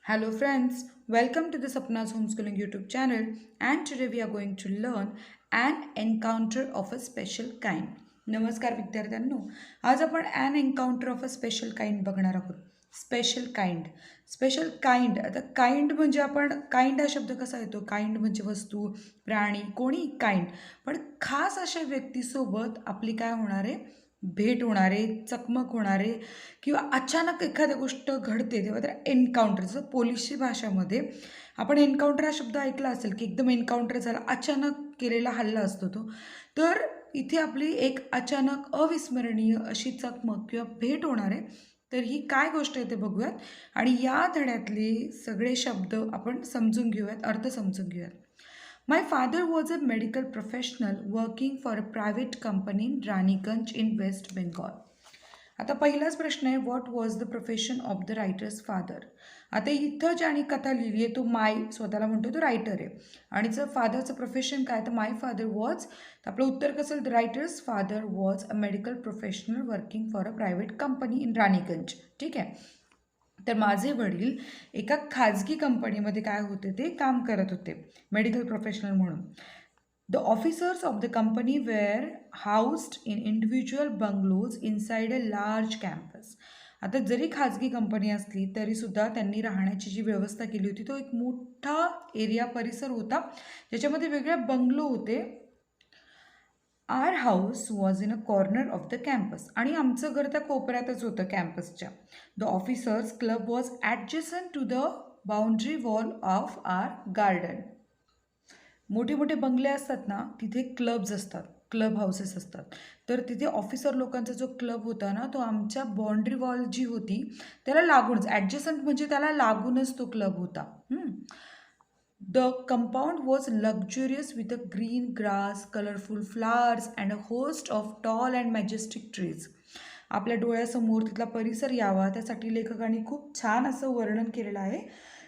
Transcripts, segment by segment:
Hello friends, welcome to the Sapna's Homeschooling YouTube channel, and today we are going to learn an encounter of a special kind. नमस्कार विद्यार्थ्यांनो, आज आपण an encounter of a special kind बघणार आहोत. Special kind आता kind म्हणजे आपण kind हा शब्द कसा येतो? काइंड म्हणजे वस्तू, प्राणी, कोणी काइंड. पण खास अशा व्यक्तीसोबत आपली काय होणार आहे? भेट होणार आहे, चकमक होणार आहे किंवा अचानक एखादी गोष्ट घडते तेव्हा तर एन्काउंटर, जसं पोलिशी भाषामध्ये आपण एन्काउंटर हा शब्द ऐकला असेल की एकदम एन्काउंटर झाला, अचानक केलेला हल्ला असतो तो. तर इथे आपली एक अचानक अविस्मरणीय अशी चकमक किंवा भेट होणार आहे. तर ही काय गोष्ट आहे ते बघूयात आणि या धड्यातले सगळे शब्द आपण समजून घेऊयात, अर्थ समजून घेऊयात. My father was a medical professional working for a private company in Raniganj in West Bengal. आता पहिलाच प्रश्न आहे, what was the profession of the writer's father. आता इथं ज्याने कथा लिहिली आहे तो स्वतःला म्हणतो तो रायटर आहे आणि जर फादरचं प्रोफेशन काय तर माय फादर वॉज, तर आपलं उत्तर कसं असेल, the writer's father was a medical professional working for a private company in Raniganj. ठीक आहे. तर माझे वडील एका खाजगी कंपनीमध्ये काय होते ते काम करत होते, मेडिकल प्रोफेशनल म्हणून. The officers of the company were housed in individual bungalows inside a large campus. आता जरी खाजगी कंपनी असली तरीसुद्धा त्यांनी राहण्याची जी व्यवस्था केली होती तो एक मोठा एरिया परिसर होता ज्याच्यामध्ये वेगळे बंगलो होते. Our house was in a corner of the campus आणि आमचं घर त्या कोपऱ्यातच होतं कॅम्पसच्या. The officers club was adjacent to the boundary wall of our garden. मोठे मोठे बंगले असतात ना, तिथे क्लब्स असतात, क्लब हाऊसेस असतात. तर तिथे ऑफिसर लोकांचा जो क्लब होता ना तो आमच्या बाउंड्री वॉल जी होती त्याला लागूनच, ॲडजसंट म्हणजे त्याला लागूनच तो क्लब होता. The compound was luxurious with a green grass, colorful flowers and a host of tall and majestic trees. आपल्या डोळ्यासमोर तिथला परिसर यावा त्यासाठी लेखकाने खूप छान असं वर्णन केलेलं आहे.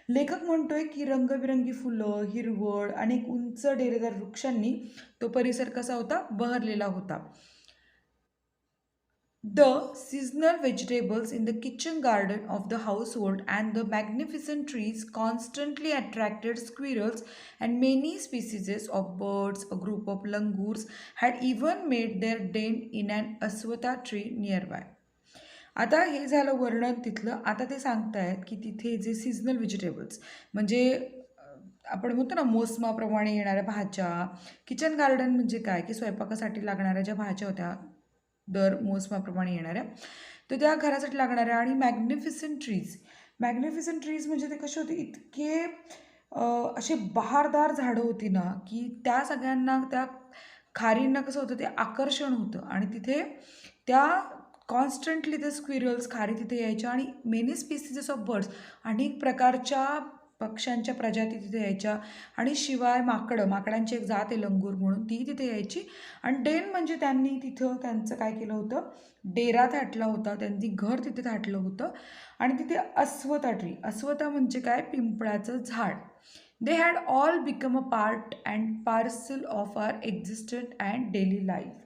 लेखक म्हणतोय की रंगबिरंगी फुलं, हिरवळ, अनेक उंच डेरेदार वृक्षांनी तो परिसर कसा होता? बहरलेला होता. The seasonal vegetables in the kitchen garden of the household and the magnificent trees constantly attracted squirrels and many species of birds. A group of langurs had even made their den in an aswata tree nearby. आता हे झालं वर्णन तिथलं. आता ते सांगतायत की तिथे जे सीझनल व्हेजिटेबल्स म्हणजे आपण म्हणतो ना मोसमाप्रमाणे येणाऱ्या भाज्या, किचन गार्डन म्हणजे काय की स्वयंपाकासाठी लागणाऱ्या ज्या भाज्या होत्या दर मोसमाप्रमाणे येणाऱ्या, तर त्या घरासाठी लागणाऱ्या आणि मॅग्निफिसंट ट्रीज म्हणजे ते कसे होते, इतके असे बहारदार झाडं होती ना की त्या सगळ्यांना, त्या खारींना कसं होतं ते आकर्षण होतं आणि तिथे त्या कॉन्स्टंटली ते स्क्विरल्स खारी तिथे यायच्या आणि मेनी स्पीसीजेस ऑफ बर्ड्स, अनेक प्रकारच्या पक्ष्यांच्या प्रजाती तिथे यायच्या आणि शिवाय माकडांची एक जात आहे लंगूर म्हणून, ती तिथे यायची. आणि डेन म्हणजे त्यांनी तिथं त्यांचं काय केलं होतं, डेरा थाटला होता, त्यांनी घर तिथे थाटलं होतं. आणि तिथे अस्वता म्हणजे काय, पिंपळाचं झाड. They had all become a part and parcel of our existent and daily life.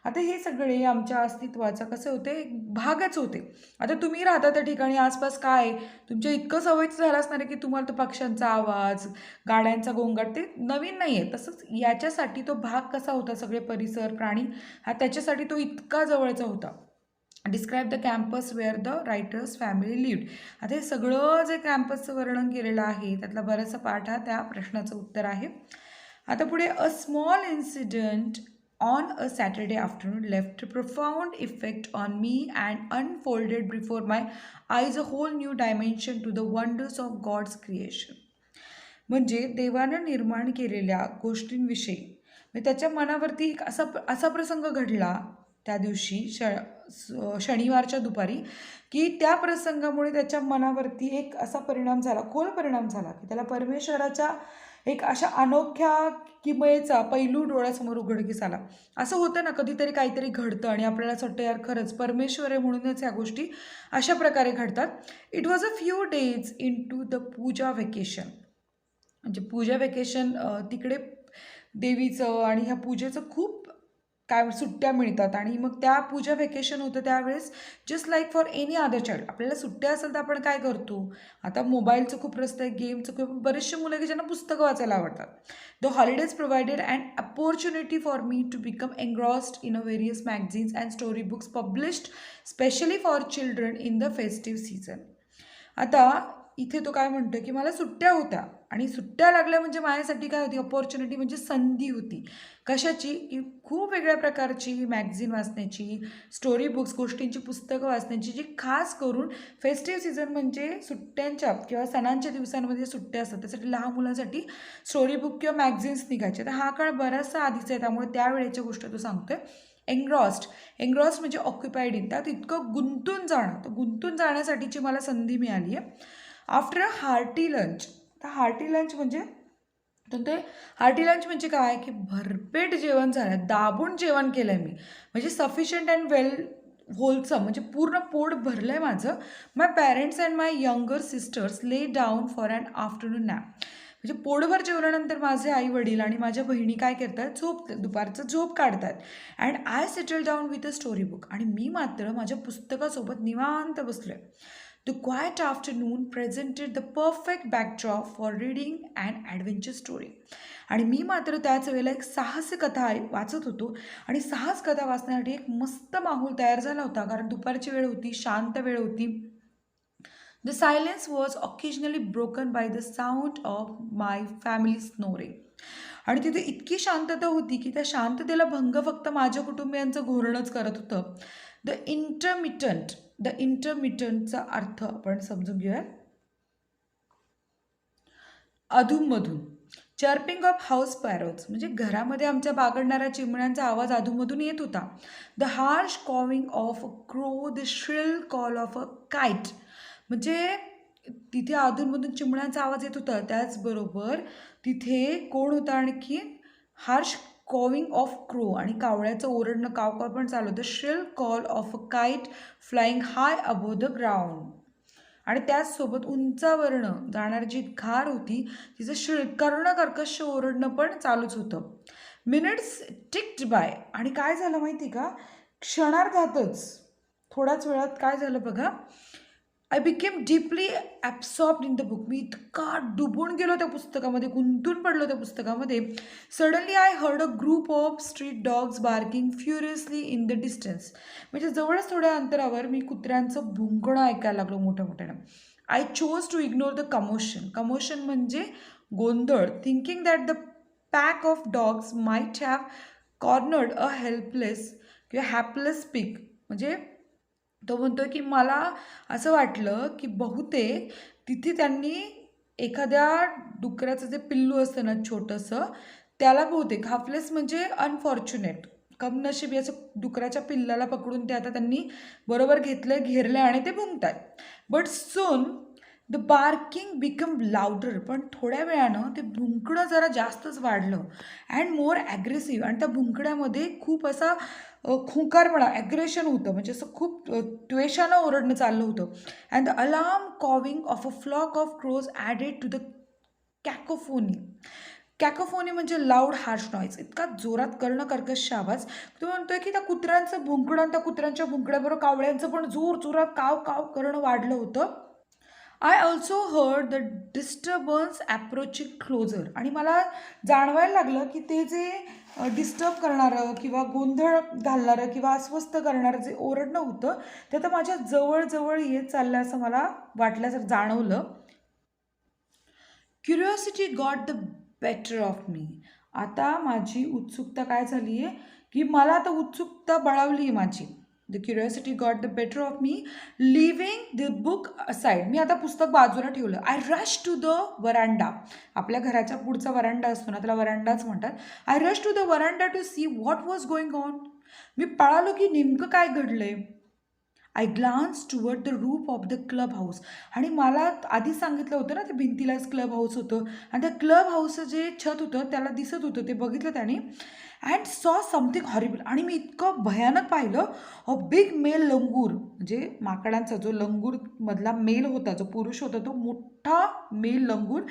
आता हे सगळे आमच्या अस्तित्वाचा कसे होते, एक भागच होते. आता तुम्ही राहता त्या ठिकाणी आसपास काय, तुमच्या इतकं सवयचं झालं असणार आहे की तुम्हाला तो पक्ष्यांचा आवाज, गाड्यांचा गोंगाट ते नवीन नाही आहे. तसंच याच्यासाठी तो भाग कसा होता, सगळे परिसर, प्राणी, हा त्याच्यासाठी तो इतका जवळचा होता. Describe the campus where the writer's family lived. आता हे सगळं जे कॅम्पसचं वर्णन केलेलं आहे त्यातला बराचसा पाठ हा त्या प्रश्नाचं उत्तर आहे. आता पुढे, a small incident on a Saturday afternoon left a profound effect on me and unfolded before my eyes a whole new dimension to the wonders of God's creation. म्हणजे देवानं निर्माण केलेल्या गोष्टींविषयी म्हणजे त्याच्या मनावरती एक असा प्रसंग घडला त्या दिवशी शनिवारच्या दुपारी, की त्या प्रसंगामुळे त्याच्या मनावरती एक असा परिणाम झाला, खोल परिणाम झाला की त्याला परमेश्वराच्या एक अशा अनोख्या किमयेचा पैलू डोळ्यासमोर उघडकीस आला. असं होतं ना, कधीतरी काहीतरी घडतं आणि आपल्याला असं वाटतं यार खरंच परमेश्वर आहे म्हणूनच ह्या गोष्टी अशा प्रकारे घडतात. It was a few days into the puja vacation. म्हणजे पूजा वेकेशन तिकडे देवीचं आणि ह्या पूजेचं खूप काय सुट्ट्या मिळतात आणि मग त्या पूजा व्हेकेशन होतं त्यावेळेस just like for any other child आपल्याला सुट्ट्या असेल तर आपण काय करतो आता मोबाईलचं खूप रस्तं आहे गेमचं खूप बरेचसे मुलं की ज्यांना पुस्तकं वाचायला आवडतात the holidays provided and opportunity for me to become engrossed in a various magazines and story books published specially for children in the festive season आता इथे तो काय म्हणतो की मला सुट्ट्या होत्या आणि सुट्ट्या लागल्या म्हणजे माझ्यासाठी काय होती अपॉर्च्युनिटी म्हणजे संधी होती कशाची की खूप वेगळ्या प्रकारची मॅगझिन वाचण्याची स्टोरी बुक्स गोष्टींची पुस्तकं वाचण्याची जी खास करून फेस्टिव्ह सीझन म्हणजे सुट्ट्यांच्या किंवा सणांच्या दिवसांमध्ये सुट्ट्या असतात त्यासाठी लहान मुलांसाठी स्टोरी बुक किंवा मॅगझिन्स निघायचे तर हा काळ बराचसा आधीचा आहे त्यामुळे त्यावेळेच्या गोष्टी तो सांगतोय एन्ग्रॉस्ड म्हणजे ऑक्युपाईड इन त्यात इतकं गुंतून जाणं तर गुंतून जाण्यासाठीची मला संधी मिळाली आहे आफ्टर अ हार्टी लंच तर हार्टी लंच म्हणजे तर ते हार्टी लंच म्हणजे काय की भरपेट जेवण झालं दाबून जेवण केलं आहे मी म्हणजे सफिशियंट अँड वेल होलसम म्हणजे पूर्ण पोट भरलं आहे माझं my parents and my younger sisters lay down for an afternoon nap म्हणजे पोटभर जेवल्यानंतर माझे आई वडील आणि माझ्या बहिणी काय करतात दुपारचं झोप काढतात and I settle down with a story book आणि मी मात्र माझ्या पुस्तकासोबत निवांत बसलो आहे The quiet afternoon presented the perfect backdrop for reading an adventure story. आणि मी मात्र त्याच वेळेला एक साहसी कथा वाचत होतो आणि साहस कथा वाचण्यासाठी एक मस्त माहोल तयार झाला होता कारण दुपारची वेळ होती शांत वेळ होती the silence was occasionally broken by the sound of my family snoring आणि तिथे इतकी शांतता होती की त्या शांततेला भंग फक्त माझ्या कुटुंबियांचं घोरणंच करत होतं द इंटरमिटंटचा अर्थ आपण समजून घेऊया अधूनमधून चर्पिंग ऑफ हाऊस पॅरोज म्हणजे घरामध्ये आमच्या बागडणाऱ्या चिमण्यांचा आवाज अधूनमधून येत होता the harsh cawing of a crow the shrill call of a kite म्हणजे तिथे अधूनमधून चिमण्यांचा आवाज येत होता त्याचबरोबर तिथे कोण होता आणखी हार्श कॉविंग ऑफ क्रो आणि कावळ्याचं ओरडणं काव काव पण चालू होतं shrill call of a kite flying high above the ground आणि त्याचसोबत उंचावरनं जाणारी जी घार होती तिचं कर्ण कर्कश ओरडणं पण चालूच होतं मिनिट्स टिक्ड बाय आणि काय झालं माहिती का क्षणार्धातच थोड्याच वेळात काय झालं बघा I became deeply absorbed in the book मी इतका डुबून गेलो त्या पुस्तकामध्ये गुंतून पडलो त्या पुस्तकामध्ये suddenly I heard a group of street dogs barking furiously in the distance म्हणजे जवळच थोड्या अंतरावर मी कुत्र्यांचं भुंकणं ऐकायला लागलो मोठ्या मोठ्यानं I chose to ignore the commotion म्हणजे गोंधळ thinking that the pack of dogs might have cornered a helpless किंवा हॅपलेस पिग म्हणजे तो म्हणतो की मला असं वाटलं की बहुतेक तिथे त्यांनी एखाद्या डुकराचं जे पिल्लू असतं ना छोटंसं त्याला बहुतेक हाफलेस म्हणजे अनफॉर्च्युनेट कमनशिबी असं डुकराच्या पिल्लाला पकडून ते आता त्यांनी बरोबर घेतलं घेरलं आणि ते भुंकतात but soon the barking become louder पण थोड्या वेळानं ते भुंकणं जरा जास्तच वाढलं अँड मोर ॲग्रेसिव्ह आणि त्या भुंकण्यामध्ये खूप असा खुंकारपणा ॲग्रेशन होतं म्हणजे असं खूप त्वेषानं ओरडणं चाललं होतं and the alarm cawing of a flock of crows added to the cacophony म्हणजे लाऊड हार्श नॉईज इतका जोरात कर्णकर्कश आवाज तो म्हणतोय की त्या कुत्र्यांचं भुंकणं त्या कुत्र्यांच्या भुंकण्याबरोबर कावळ्यांचं पण जोरात काव काव करणं वाढलं होतं I also heard the disturbance approaching closer आणि मला जाणवायला लागलं की ते जे डिस्टर्ब करणारं किंवा गोंधळ घालणारं किंवा अस्वस्थ करणारं जे ओरडणं होतं ते आता माझ्या जवळ येत चाललं असं मला वाटल्यासारखं जाणवलं curiosity got the better of मी आता माझी उत्सुकता काय झाली आहे की मला आता उत्सुकता बळावली आहे माझी the curiosity got the better of me leaving the book aside मी आता पुस्तक बाजूला ठेवलं I rush to the verandah आपल्या घराच्या पुढचा वरांडा असतो ना त्याला वरांडाच म्हणतात I rush to the verandah to see what was going on मी पळालो की नेमकं काय घडलंय I glance toward the roof of the club house आणि मला आधी सांगितलं होतं ना ते भिंतीलाच क्लब हाऊस होतं आणि त्या क्लब हाऊसचं जे छत होतं त्याला दिसत होतं ते बघितलं त्याने अँड सॉ समथिंग हॉरिबल आणि मी इतकं भयानक पाहिलं अ बिग मेल लंगूर म्हणजे माकडांचा जो लंगूरमधला मेल होता जो पुरुष होता तो मोठा male langur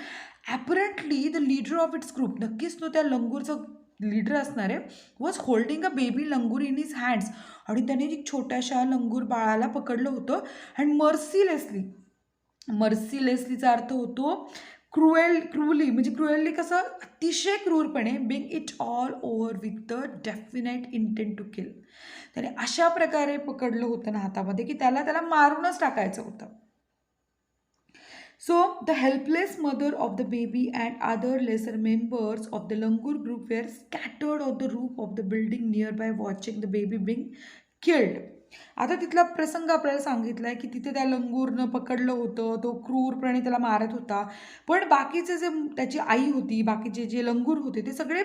apparently the leader of its group नक्कीच तो त्या लंगूरचं लीडर असणारे was holding a baby langur in his hands. आणि त्याने एक छोट्याशा लंगूर बाळाला पकडलं होतं. अँड मर्सीलेसलीचा अर्थ होतो क्रुअली, म्हणजे क्रुअली कसं, अतिशय क्रूरपणे, being it all over with the definite intent to kill. त्याने अशा प्रकारे पकडलं होतं ना हातामध्ये की त्याला मारूनच टाकायचं होतं. So, the helpless mother of the baby and other lesser members of the Langur group were scattered on the roof of the building nearby watching the baby being killed. आता तिथला प्रसंग आपल्याला सांगितला आहे की तिथे त्या लंगूरनं पकडलं होतं, तो क्रूरपणे त्याला मारत होता. पण बाकीचे जे त्याची आई होती, बाकीचे जे लंगूर होते ते सगळे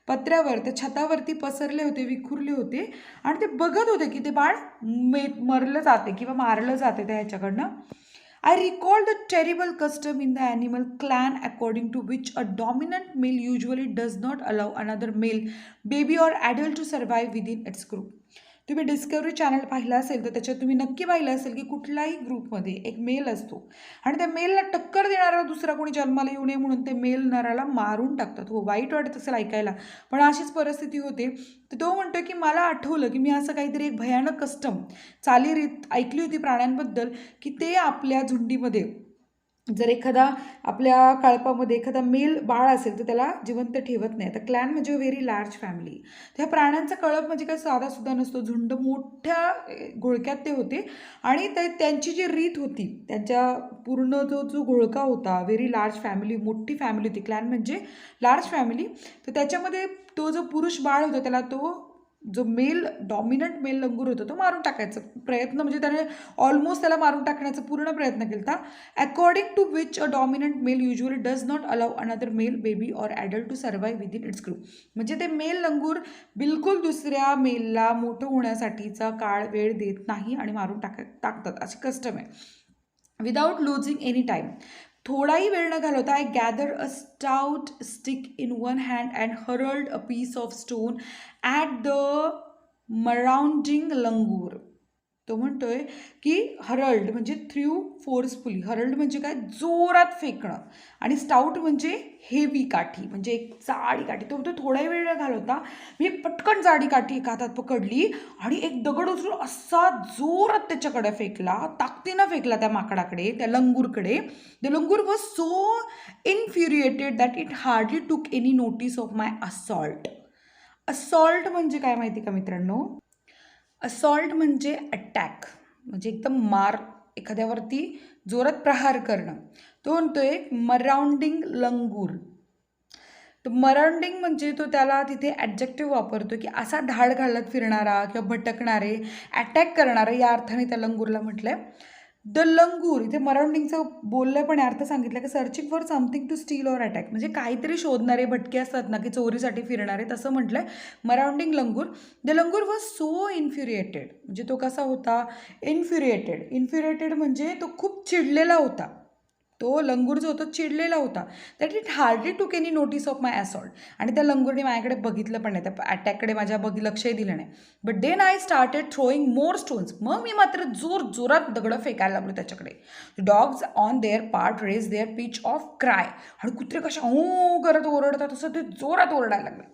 पत्र्यावर, त्या छतावरती पसरले होते, विखुरले होते आणि ते बघत होते की ते बाळ मरलं जाते किंवा मारलं जाते त्या ह्याच्याकडनं. I recall the terrible custom in the animal clan according to which a dominant male usually does not allow another male baby or adult to survive within its group. तुम्ही डिस्कवरी चॅनल पाहिलं असेल तर त्याच्यात तुम्ही नक्की पाहिलं असेल की कुठल्याही ग्रुपमध्ये एक मेल असतो आणि त्या मेलला टक्कर देणारा दुसरा कोणी जन्माला येऊ नये म्हणून ते मेल नराला मारून टाकतात. हो, वाईट वाटत असेल ऐकायला, पण अशीच परिस्थिती होते. तर तो म्हणतो की मला आठवलं की मी असं काहीतरी एक भयानक कस्टम, चालीरीत ऐकली होती प्राण्यांबद्दल की ते आपल्या झुंडीमध्ये जर एखादा आपल्या कळपामध्ये एखादा मेल बाळ असेल तर त्याला जिवंत ठेवत नाही. तर क्लॅन म्हणजे व्हेरी लार्ज फॅमिली. त्या प्राण्यांचा कळप म्हणजे काही साधासुद्धा नसतो, झुंड मोठ्या घोळक्यात ते होते आणि त्यांची जी रीत होती, त्यांच्या पूर्ण जो घोळका होता, व्हेरी लार्ज फॅमिली, मोठी फॅमिली होती. क्लॅन म्हणजे लार्ज फॅमिली. तर त्याच्यामध्ये तो जो पुरुष बाळ होता त्याला तो जो डॉमिनंट मेल लंगूर होता तो मारून टाकायचा प्रयत्न, म्हणजे त्याने ऑलमोस्ट त्याला मारून टाकण्याचा पूर्ण प्रयत्न केला. According to which a dominant male usually does not allow another male baby or adult to survive within its group. म्हणजे ते मेल लंगूर बिलकुल दुसऱ्या मेलला मोठं होण्यासाठीचा वेळ देत नाही आणि मारून टाकतात, अशी कस्टम आहे. विदाउट लूजिंग एनी टाईम, थोडाही वेळ न घालवता, I gather a stout stick in one hand and hurled a piece of stone at the marauding langur. तो म्हणतोय की हरल्ड म्हणजे थ्रू फोर्सफुली, हरल्ड म्हणजे काय, जोरात फेकणं, आणि स्टाउट म्हणजे हेवी काठी, म्हणजे एक जाडी काठी. तो थोडा वेळ घालवता मी पटकन जाडी काठी एका हातात पकडली आणि एक दगड उचलून असा जोरात त्याच्याकडे फेकला, ताकदीनं फेकला त्या माकडाकडे, त्या लंगूरकडे. The langur was so infuriated that it hardly took any notice of my assault. Assault म्हणजे काय माहिती का मित्रांनो? असॉल्ट म्हणजे अटॅक, म्हणजे एकदम मार, एखाद्यावरती जोरात प्रहार करणं. तो म्हणतोय मराउंडिंग लंगूर. तर मराउंडिंग म्हणजे तो त्याला तिथे ॲडजेक्टिव्ह वापरतो की असा ढाळ घालत फिरणारा किंवा भटकणारे, अटॅक करणारे, या अर्थाने त्या लंगूरला म्हटलंय. द लंगूर, इथे मराउंडिंगचं बोललं पण अर्थ सांगितलं की searching for something to steal or attack, म्हणजे काहीतरी शोधणारे भटके असतात ना की चोरीसाठी फिरणारे, तसं म्हटलंय मराउंडिंग लंगूर. द लंगूर वॉज सो इन्फ्युरिएटेड, म्हणजे तो कसा होता, इन्फ्युरिएटेड म्हणजे तो खूप चिडलेला होता. तो लंगूर जो होता चिडलेला होता. That it hardly took any notice of my assault, आणि त्या लंगूरने माझ्याकडे बघितलं पण नाही, त्या अटॅककडे माझ्या लक्षही दिलं नाही. But then I started throwing more stones, मग मी मात्र जोरात दगडं फेकायला लागलो त्याच्याकडे. Dogs on their part raise their pitch of cry, आणि कुत्रे कशा ओ करत ओरडतात तसं ते जोरात ओरडायला लागले.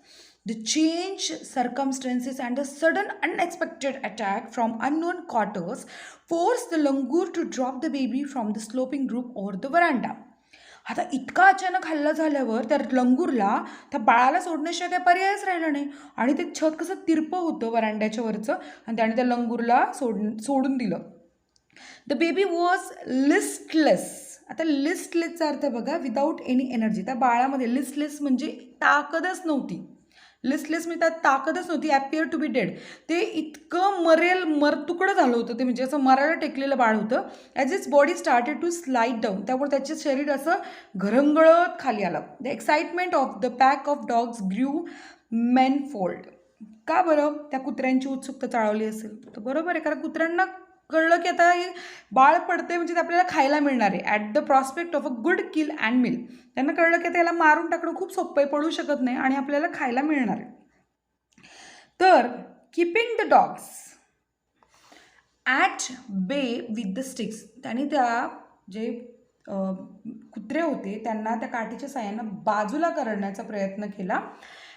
The changed circumstances and a sudden unexpected attack from unknown quarters forced the langur to drop the baby from the sloping roof over the veranda. आता इतका अचानक हल्ला झाल्यावर त्या लंगूरला त्या बाळाला सोडण्याशिवाय काही पर्यायच राहिला नाही, आणि ते छत कसं तिरपं होतं वरांड्याच्या वरचं, आणि त्याने त्या लंगूरला सोडून दिलं. The baby was listless. आता लिस्टलेसचा अर्थ बघा, विदाऊट एनी एनर्जी. त्या बाळामध्ये लिस्टलेस म्हणजे ताकदच नव्हती. लिस्टलेस म्हणजे त्यात ताकदच नव्हती. ॲपियर टू बी डेड, ते इतकं मरतुकडं झालं होतं ते, म्हणजे असं मरायला टेकलेलं बाळ होतं. As its body started to slide down, त्यामुळे त्याचे शरीर असं घरंगळत खाली आलं. The excitement of the pack of dogs grew manifold. का बरं? त्या कुत्र्यांची उत्सुकता चाळवली असेल. तर बरोबर आहे, कारण कुत्र्यांना कळलं की आता हे बाळ पडते म्हणजे ते आपल्याला खायला मिळणार आहे. At the prospect of a good kill and mill, त्यांना कळलं की त्याला मारून टाकणं खूप सोपं आहे, पडू शकत नाही आणि आपल्याला खायला मिळणार आहे. तर किपिंग द डॉग्स ॲट बे विथ द स्टिक्स, त्यांनी त्या जे कुत्रे होते त्यांना त्या काठीच्या साह्यानं बाजूला करण्याचा प्रयत्न केला.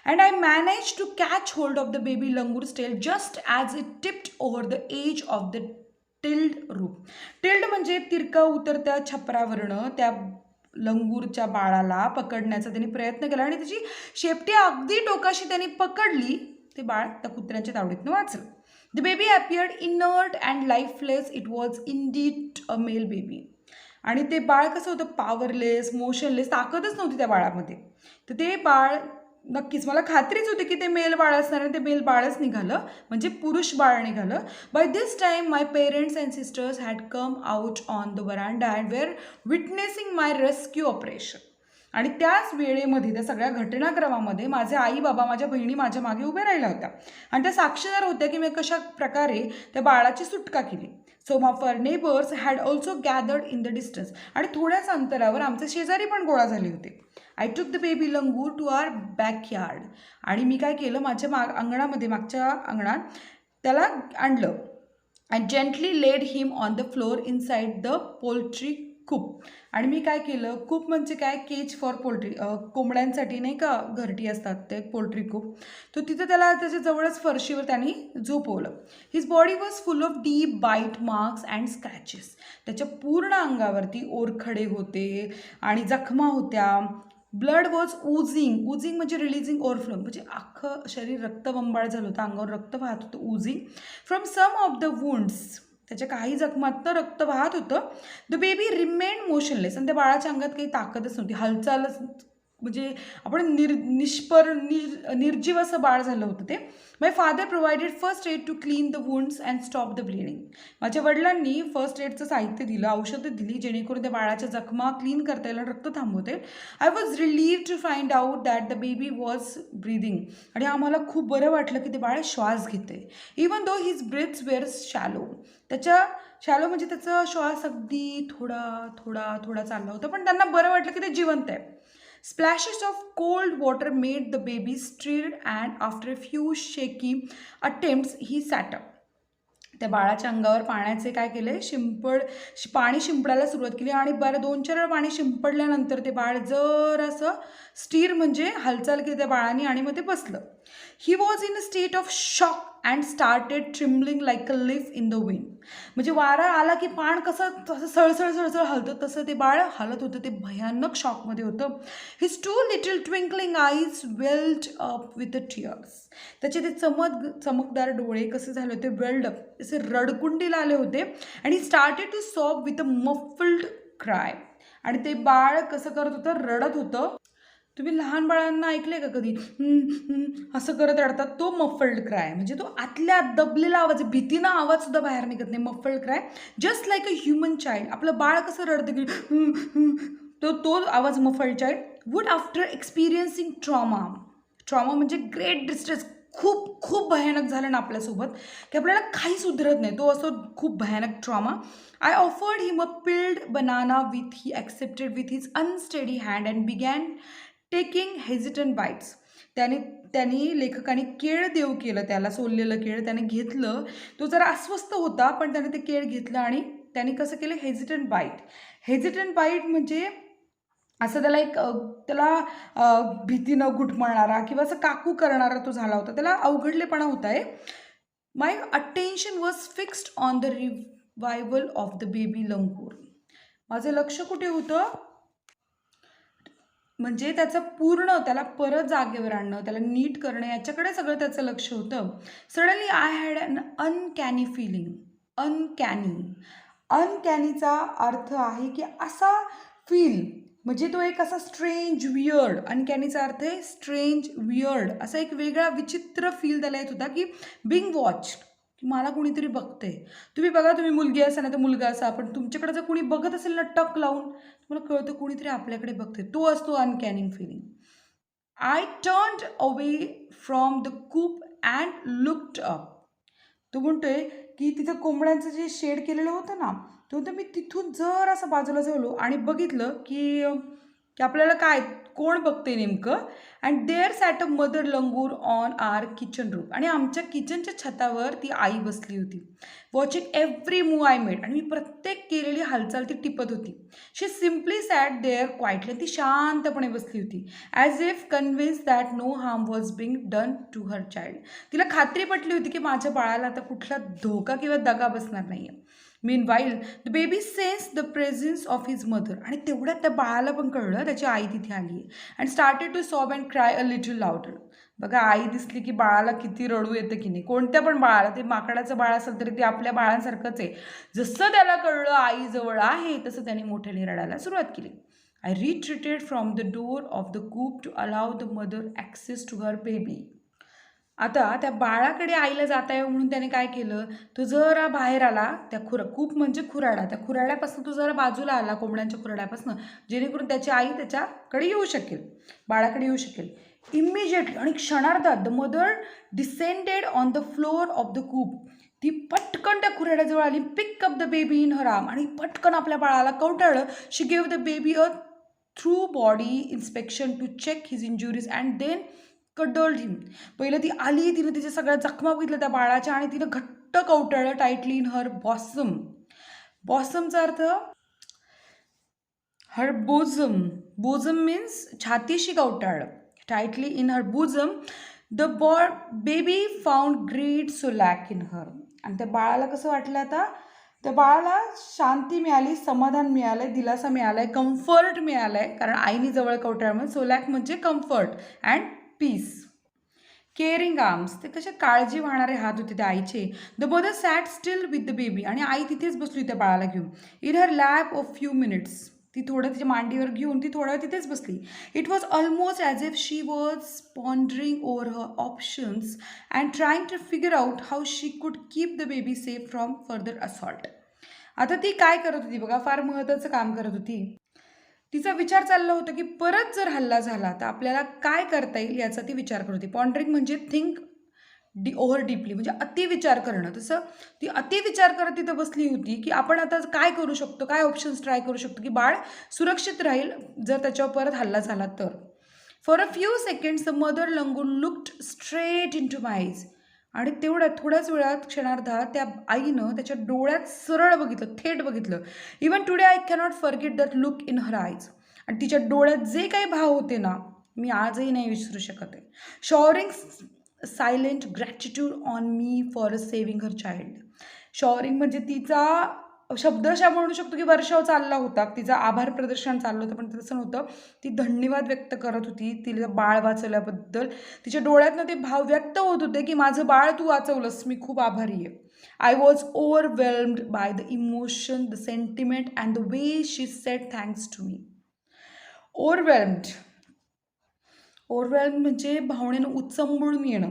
And I manage to catch hold of the baby langur's tail just as it tipped over the edge of the tilted roof. Tilted म्हणजे तिरका उतरत्या छपरावरनं त्या लंगूरच्या बाळाला पकडण्याचा त्यांनी प्रयत्न केला आणि त्याची शेपटी अगदी टोकाशी त्यांनी पकडली. ते बाळ त्या कुत्र्यांच्या तावडीतनं वाचलं. The baby appeared inert and lifeless. It was indeed a male baby. आणि ते बाळ कसं होतं, पॉवरलेस, मोशनलेस, ताकदच नव्हती त्या बाळामध्ये. तर ते बाळ नक्कीच मला खात्रीच होती की ते मेल बाळ असणार आणि ते मेल बाळच निघालं, म्हणजे पुरुष बाळ निघालं. By this time my parents and sisters had come out on the veranda and were witnessing my rescue operation. आणि त्याच वेळेमध्ये त्या सगळ्या घटनाक्रमामध्ये माझे आई बाबा, माझ्या बहिणी माझ्या मागे उभ्या राहिल्या होत्या आणि त्या साक्षीदार होत्या की मी कशा प्रकारे त्या बाळाची सुटका केली. Some of our neighbours had also gathered in the distance. आणि थोड्याच अंतरावर आमचे शेजारी पण गोळा झाले होते. I took the baby langur to our backyard. आणि मी काय केलं, माझ्या अंगणामध्ये, मागच्या अंगणात त्याला आणलं. And gently laid him on the floor inside the poultry coop. आणि मी काय केलं, कूप म्हणजे काय, केज फॉर पोल्ट्री, कोंबड्यांसाठी नाही का घरटी असतात ते पोल्ट्री कूप. तो तिथं त्याला त्याच्या जवळच फरशीवर त्यांनी झोपवलं. His body was full of deep bite marks and scratches. त्याच्या पूर्ण अंगावरती ओरखडे होते आणि जखमा होत्या. Blood was उझिंग. उझिंग म्हणजे रिलीजिंग ओव्हरफ्लो, म्हणजे अख्खं शरीर रक्तबंबाळ झालं होतं, अंगावर रक्त वाहत होतं. Oozing from some of the wounds. त्याच्या काही जखमातनं रक्त वाहत होतं. The baby remained motionless. आणि त्या बाळाच्या अंगात काही ताकदच नव्हती, हालचालच, म्हणजे आपण निर्जीव असं बाळ झालं होतं ते. My father provided first aid to clean the wounds and stop the bleeding. माझ्या वडिलांनी फर्स्ट एडचं साहित्य दिलं, औषधं दिली, जेणेकरून त्या बाळाच्या जखमा क्लीन करता येईल, रक्त थांबवते. I was relieved to find out that the baby was breathing. आणि आम्हाला खूप बरं वाटलं की ते बाळ श्वास घेते. Even though his breaths were shallow. Shallow म्हणजे त्याचा श्वास अगदी थोडा थोडा थोडा चालला होता, पण त्यांना बरं वाटलं की ते जिवंत आहे. Splashes of cold water made the baby stir and after a few shaky attempts he sat up. त्या बाळाच्या अंगावर पाण्याचे काय केले, पाणी शिंपडायला सुरुवात केली आणि बरं 2-4 वेळा पाणी शिंपडल्यानंतर ते बाळ जरासं स्टीर म्हणजे हालचाल केली त्या बाळाने आणि मग ते बसलं. He was in a state of shock and started trembling like a leaf in the wind. म्हणजे वारा आला की पान कसं तसं सळसळ हलतं, तसं ते बाळ हलत होतं. ते भयानक शॉकमध्ये होतं. His 2 little twinkling eyes weld up with the tears. त्याचे ते चमकदार डोळे कसे झाले होते, वेल्ड अप, असे रडकुंडीला आले होते. आणि started to sob with a muffled cry. आणि ते बाळ कसं करत होतं, रडत होतं. तुम्ही लहान बाळांना ऐकले का कधी असं करत रडतात, तो मफल्ड क्राय, म्हणजे तो आतल्या दबलेला आवाज, भीतीनं आवाज सुद्धा बाहेर निघत नाही. Muffled cry just like a human child. आपलं बाळ कसं रडतं की तो आवाज muffled child would after experiencing trauma म्हणजे ग्रेट डिस्ट्रेस. खूप भयानक झालं ना आपल्यासोबत की आपल्याला काही सुधरत नाही, तो असं खूप भयानक trauma. I offered him a peeled banana with he accepted with his unsteady hand and began taking hesitant bites. त्यांनी लेखकाने केळ देऊ केलं, त्याला सोललेलं केळ त्याने घेतलं. तो जरा अस्वस्थ होता, पण त्याने ते केळ घेतलं आणि त्याने कसं केलं, हेजिटंट बाईट म्हणजे असं त्याला भीतीनं घुटमळणारा किंवा असं काकू करणारा तो झाला होता, त्याला अवघडलेपणा होता आहे. My attention was fixed on the revival of the baby langur. माझं लक्ष कुठे होतं, म्हणजे त्याला परत जागेवर आणणं, त्याला नीट करणं, याच्याकडे सगळं त्याचं लक्ष होतं. Suddenly I had an uncanny feeling. अनकॅनीचा अर्थ आहे की असा फील, म्हणजे तो एक असा स्ट्रेंज वियर्ड. अनकॅनीचा अर्थ आहे स्ट्रेंज वियर्ड, असा एक वेगळा विचित्र फील त्याला येत होता की बिंग वॉच, की मला कुणीतरी बघते. तुम्ही बघा, तुम्ही मुलगी असा ना तर मुलगा असा, पण तुमच्याकडे जर कुणी बघत असेल ना टक लावून, तुम्हाला कळतं कुणीतरी आपल्याकडे बघते, तो असतो uncanny feeling. I turned away from the coop and looked up. तो म्हणतोय की तिथं कोंबड्यांचं जे शेड केलेलं होतं ना, तो म्हणतो मी तिथून जर असं बाजूला झालो आणि बघितलं की की आपल्याला काय कोण बघते नेमकं. And there sat a mother langur on our kitchen roof. आणि आमच्या किचनच्या छतावर ती आई बसली होती. Watching every move I made. आणि मी प्रत्येक केलेली हालचाल ती टिपत होती. She simply sat there quietly. ती शांतपणे बसली होती. As if convince that no harm was being done to her child. तिला खात्री पटली होती की माझ्या बाळाला आता कुठला धोका किंवा दगा बसणार नाही आहे. Meanwhile the baby sense the presence of his mother. आणि तेवढ्यात त्या बाळाला पण कळलं त्याची आई तिथे आली आहे. And started to sob and cry a little louder. बघा, आई दिसली की बाळाला किती रडू येतं की नाही. कोणत्या पण बाळाला, ते माकडाचं बाळ असेल तरी ते आपल्या बाळांसारखंच आहे. जसं त्याला कळलं आई जवळ आहे तसं त्याने मोठ्याने रडायला सुरुवात केली. I retreated from the door of the coop to allow the mother access to her baby. आता त्या बाळाकडे आईला जाता येऊ म्हणून त्याने काय केलं, तो जरा बाहेर आला. त्या कूप म्हणजे खुराडा, त्या खुराड्यापासून तो जरा बाजूला आला, कोंबड्यांच्या खुराड्यापासून, जेणेकरून त्याची आई त्याच्याकडे येऊ शकेल, बाळाकडे येऊ शकेल. इमिजिएटली आणि क्षणार्धात the mother descended on the floor of the coop. ती पटकन त्या खुराड्याजवळ आली. Pick up the baby in her arm. आणि पटकन आपल्या बाळाला कवटाळलं. She gave the baby a thorough body inspection to check his injuries and then cuddled him. पहिलं ती आली, तिने तिच्या सगळ्या जखमा बघितल्या त्या बाळाच्या आणि तिनं घट्ट कवटाळलं टाईटली इन हर बॉसम. बॉसमचा अर्थ हर बोझम. बोझम मीन्स छातीशी कवटाळलं. Tightly in her bosom. The baby found great solace in her. आणि त्या बाळाला कसं वाटलं आता, त्या बाळाला शांती मिळाली, समाधान मिळालंय, दिलासा मिळालाय, कम्फर्ट मिळालाय, कारण आईनी जवळ कवटाळलं. सोलॅक म्हणजे comfort and peace. Caring arms, ते कसे काळजी वाहणारे हात होते त्या आईचे. The mother sat still with the baby. आणि आई तिथेच बसली त्या बाळाला घेऊन. In her lap of few minutes. ती थोडं तिच्या मांडीवर घेऊन ती थोडं तिथेच बसली. It was almost as if she was pondering over her options and trying to figure out how she could keep the baby safe from further assault. आता ती काय करत होती बघा, फार महत्त्वाचं काम करत होती. तिचा विचार चालला होता की परत जर हल्ला झाला तर आपल्याला काय करता येईल याचा ती विचार करत होती. पॉन्डरिंग म्हणजे थिंक ओव्हर डीपली, म्हणजे अतिविचार करणं. तसं ती अतिविचार करत तिथं बसली होती की आपण आता काय करू शकतो, काय ऑप्शन्स ट्राय करू शकतो की बाळ सुरक्षित राहील जर त्याच्यावर परत हल्ला झाला तर. For a few seconds the mother langur looked straight into my eyes. आणि थोड्याच वेळात क्षणार्धात त्या आईनं त्याच्या डोळ्यात सरळ बघितलं, थेट बघितलं. Even today I cannot forget that look in her eyes. आणि तिच्या डोळ्यात जे काही भाव होते ना, मी आजही नाही विसरू शकत आहे. Showering silent gratitude on me for saving her child. Showering म्हणजे तिचा शब्दशः म्हणू शकतो की वर्षाव चालला होता, तिचा आभार प्रदर्शन चाललं होतं, पण तसं नव्हतं. ती धन्यवाद व्यक्त करत होती तिला बाळ वाचवल्याबद्दल. तिच्या डोळ्यातनं ते भाव व्यक्त होत होते की माझं बाळ तू वाचवलंस, मी खूप आभारी आहे. I was overwhelmed by the emotion, the sentiment and the way she said thanks to me. Overwhelmed म्हणजे भावनेनं उचंबळून येणं.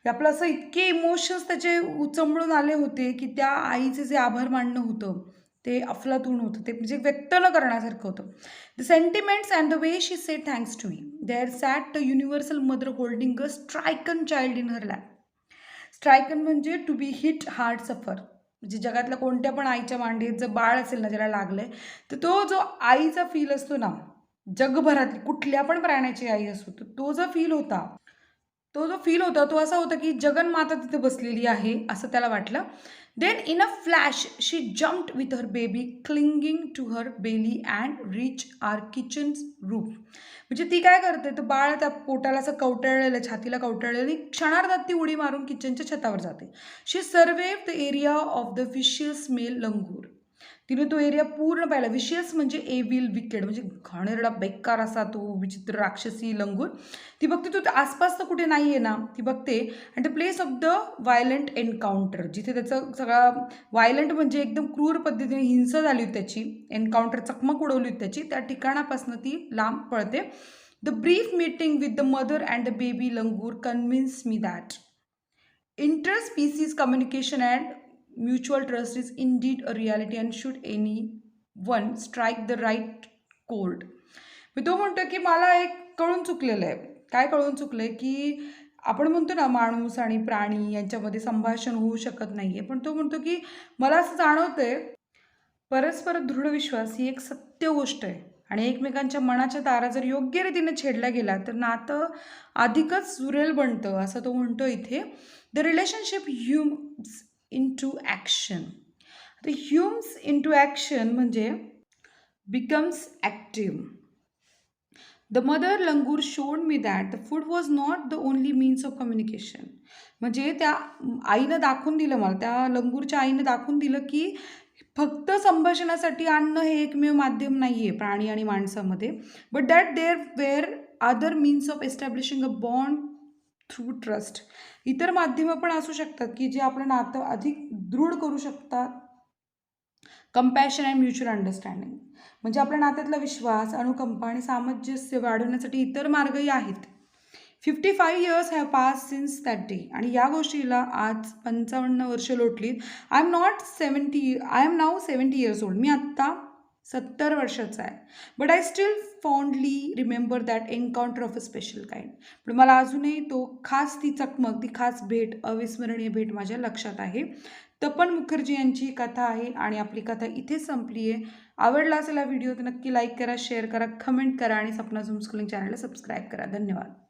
आपलं असं इतके इमोशन्स त्याचे उचंबळून आले होते की त्या आईचे जे आभार मानणं होतं ते अफलातून होतं, ते म्हणजे व्यक्त न करण्यासारखं होतं. The sentiments and the way she said thanks to me. There sat the universal mother holding a stricken child in her lap. Stricken म्हणजे टू बी हिट हार्ट सफर. म्हणजे जगातल्या कोणत्या पण आईच्या मांडीत जर बाळ असेल ना ज्याला लागलंय, तर तो जो आईचा फील असतो ना, जगभरातली कुठल्या पण प्राण्याची आई असो, तर तो जो फील होता तो असा होता की जगन्माता तिथे बसलेली आहे असं त्याला वाटलं. Then in a flash she jumped with her baby clinging to her belly and reach our kitchen roof. म्हणजे ती काय करते, तर बाळ त्या पोटाला असं कवटाळलेलं, छातीला कवटाळलेली, क्षणार्धात ती उडी मारून किचनच्या छतावर जाते. She surveyed the area of the vicious male langur. तिने तो एरिया पूर्ण पाहिला. विशियस म्हणजे एविल, विकेड, म्हणजे घाणेरडा बेकार असा तो विचित्र राक्षसी लंगूर. ती बघते तू आसपास तर कुठे नाही आहे ना, ती बघते. And the place of the violent encounter, जिथे त्याचं सगळा व्हायलंट म्हणजे एकदम क्रूर पद्धतीने हिंसा झाली होती त्याची, एन्काउंटर चकमक उडवली होती त्याची, त्या ठिकाणापासून ती लांब पळते. The brief meeting with the mother and the baby langur convince me that interspecies communication and mutual trust is indeed a reality and should anyone strike the right chord. मी तो म्हणतो की मला एक कळून चुकलेलं आहे. काय कळून चुकलं आहे की आपण म्हणतो ना माणूस आणि प्राणी यांच्यामध्ये संभाषण होऊ शकत नाही आहे, पण तो म्हणतो की मला असं जाणवतं आहे परस्पर दृढ विश्वास ही एक सत्य गोष्ट आहे आणि एकमेकांच्या मनाच्या तारा जर योग्य रीतीने छेडल्या गेला तर नातं अधिकच सुरेल बनतं असं तो म्हणतो इथे. The relationship hums into action. तर ह्युम्स इन टू ॲक्शन म्हणजे becomes active. The mother langur showed me that the food was not the only means of communication. म्हणजे त्या आईनं दाखवून दिलं मला, त्या लंगूरच्या आईनं दाखवून दिलं की फक्त संभाषणासाठी अन्न हे एकमेव माध्यम नाही आहे प्राणी आणि माणसामध्ये, but that there were other means of establishing a bond through trust. इतर माध्यमं पण असू शकतात की जे आपलं नातं अधिक दृढ करू शकतात. कंपॅशन अँड म्युच्युअल अंडरस्टँडिंग म्हणजे आपल्या नात्यातला विश्वास, अनुकंपा आणि सामंजस्य वाढवण्यासाठी इतर मार्गही आहेत. 55 years have pass since that day. आणि या गोष्टीला आज 55 वर्ष लोटलीत. I am now 70 years old. मी आत्ता 70 वर्षाचा आहे. But I still fondly remember that encounter of a special kind. पण मला अजूनही तो खास ती चकमक, ती खास भेट, अविस्मरणीय भेट माझ्या लक्षात आहे. तपन मुखर्जी यांची कथा आहे आणि आपली कथा इथेच संपली आहे. आवडला असेल हा व्हिडिओ तर नक्की लाईक करा, शेअर करा, कमेंट करा आणि सपना होमस्कूलिंग चॅनलला सबस्क्राईब करा. धन्यवाद.